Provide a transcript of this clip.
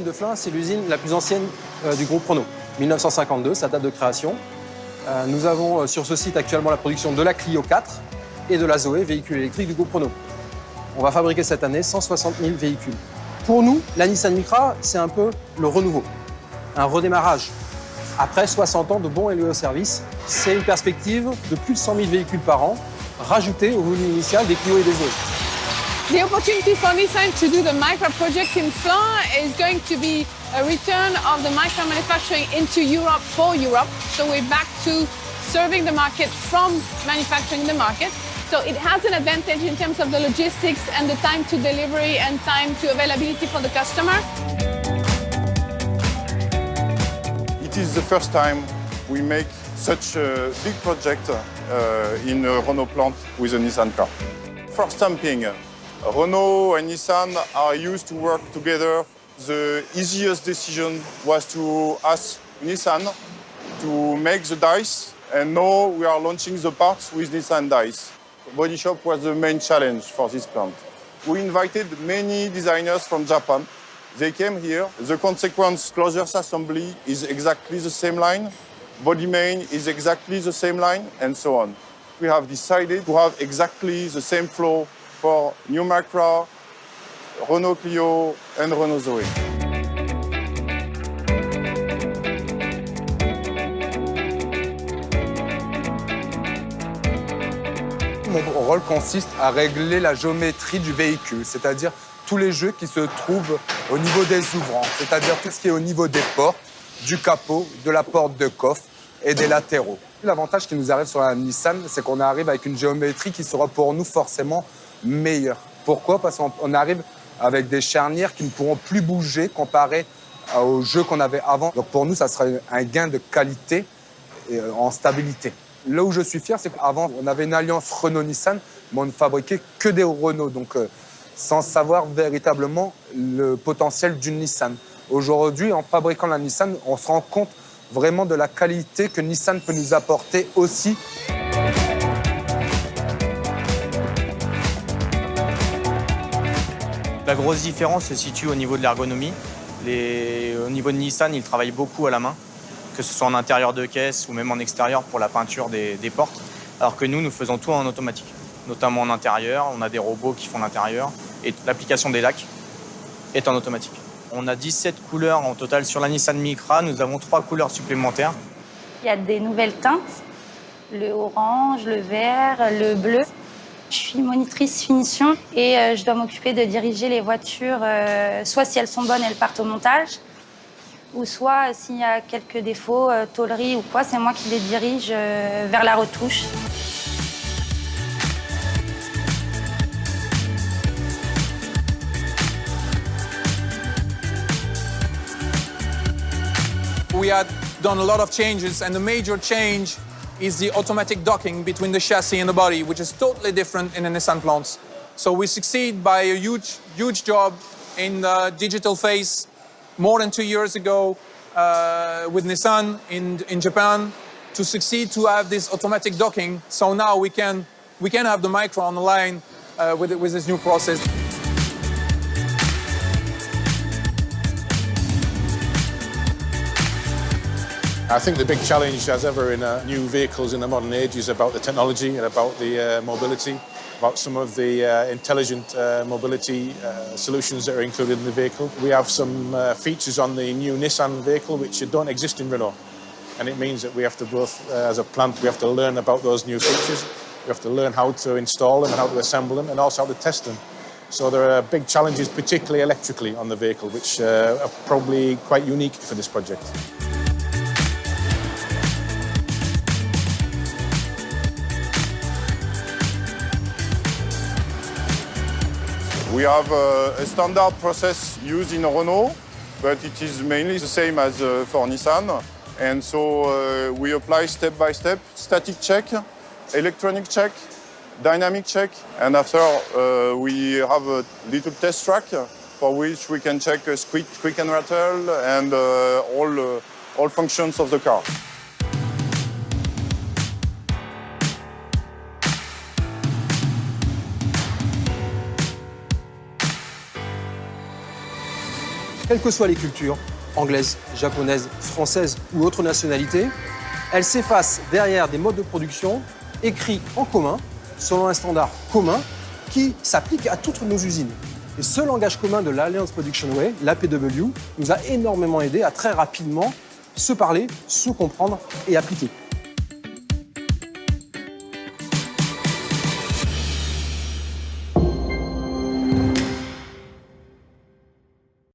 de Flins, c'est l'usine la plus ancienne du groupe Renault. 1952, sa date de création. Nous avons sur ce site actuellement la production de la Clio 4 et de la Zoé, véhicule électrique du groupe Renault. On va fabriquer cette année 160 000 véhicules. Pour nous, la Nissan Micra, c'est un peu le renouveau, un redémarrage. Après 60 ans de bons et loyaux services, c'est une perspective de plus de 100 000 véhicules par an, rajoutés au volume initial des Clio et des Zoé. The opportunity for Nissan to do the Micra project in Flins is going to be a return of the Micra manufacturing into Europe for Europe. So we're back to serving the market from manufacturing the market. So it has an advantage in terms of the logistics and the time to delivery and time to availability for the customer. It is the first time we make such a big project in a Renault plant with a Nissan car. For stamping, Renault and Nissan are used to work together. The easiest decision was to ask Nissan to make the dice, and now we are launching the parts with Nissan dice. Body shop was the main challenge for this plant. We invited many designers from Japan. They came here. The consequence closures assembly is exactly the same line. Body main is exactly the same line, and so on. We have decided to have exactly the same flow for new Micra, Renault Clio, and Renault Zoe. Mon rôle consiste à régler la géométrie du véhicule, c'est-à-dire tous les jeux qui se trouvent au niveau des ouvrants, c'est-à-dire tout ce qui est au niveau des portes, du capot, de la porte de coffre et des latéraux. L'avantage qui nous arrive sur la Nissan, c'est qu'on arrive avec une géométrie qui sera pour nous forcément meilleure. Pourquoi? Parce qu'on arrive avec des charnières qui ne pourront plus bouger comparé aux jeux qu'on avait avant. Donc pour nous, ça sera un gain de qualité et en stabilité. Là où je suis fier, c'est qu'avant, on avait une alliance Renault-Nissan, mais on ne fabriquait que des Renault, donc sans savoir véritablement le potentiel d'une Nissan. Aujourd'hui, en fabriquant la Nissan, on se rend compte vraiment de la qualité que Nissan peut nous apporter aussi. La grosse différence se situe au niveau de l'ergonomie. Au niveau de Nissan, ils travaillent beaucoup à la main, que ce soit en intérieur de caisse ou même en extérieur pour la peinture des portes, alors que nous faisons tout en automatique, notamment en intérieur. On a des robots qui font l'intérieur et l'application des lacs est en automatique. On a 17 couleurs en total sur la Nissan Micra. Nous avons 3 couleurs supplémentaires. Il y a des nouvelles teintes, le orange, le vert, le bleu. Je suis monitrice finition et je dois m'occuper de diriger les voitures, soit si elles sont bonnes, elles partent au montage, ou soit s'il y a quelques défauts, tôlerie ou quoi, c'est moi qui les dirige vers la retouche. We had done a lot of changes, and the major change is the automatic docking between the chassis and the body, which is totally different in the Nissan plants. So we succeed by a huge job in the digital phase more than 2 years ago with Nissan in Japan to succeed to have this automatic docking. So now we can have the Micra on the line with this new process. I think the big challenge as ever in new vehicles in the modern age is about the technology and about the mobility, about some of the intelligent mobility solutions that are included in the vehicle. We have some features on the new Nissan vehicle which don't exist in Renault. And it means that we have to both, as a plant, we have to learn about those new features. We have to learn how to install them and how to assemble them and also how to test them. So there are big challenges, particularly electrically, on the vehicle, which are probably quite unique for this project. We have a standard process used in Renault, but it is mainly the same as for Nissan. And so we apply step by step, static check, electronic check, dynamic check, and after we have a little test track for which we can check squeak and rattle and all functions of the car. quelles que soient les cultures, anglaises, japonaises, françaises ou autres nationalités, elles s'effacent derrière des modes de production écrits en commun, selon un standard commun qui s'applique à toutes nos usines. Et ce langage commun de l'Alliance Production Way, l'APW, nous a énormément aidé à très rapidement se parler, se comprendre et appliquer.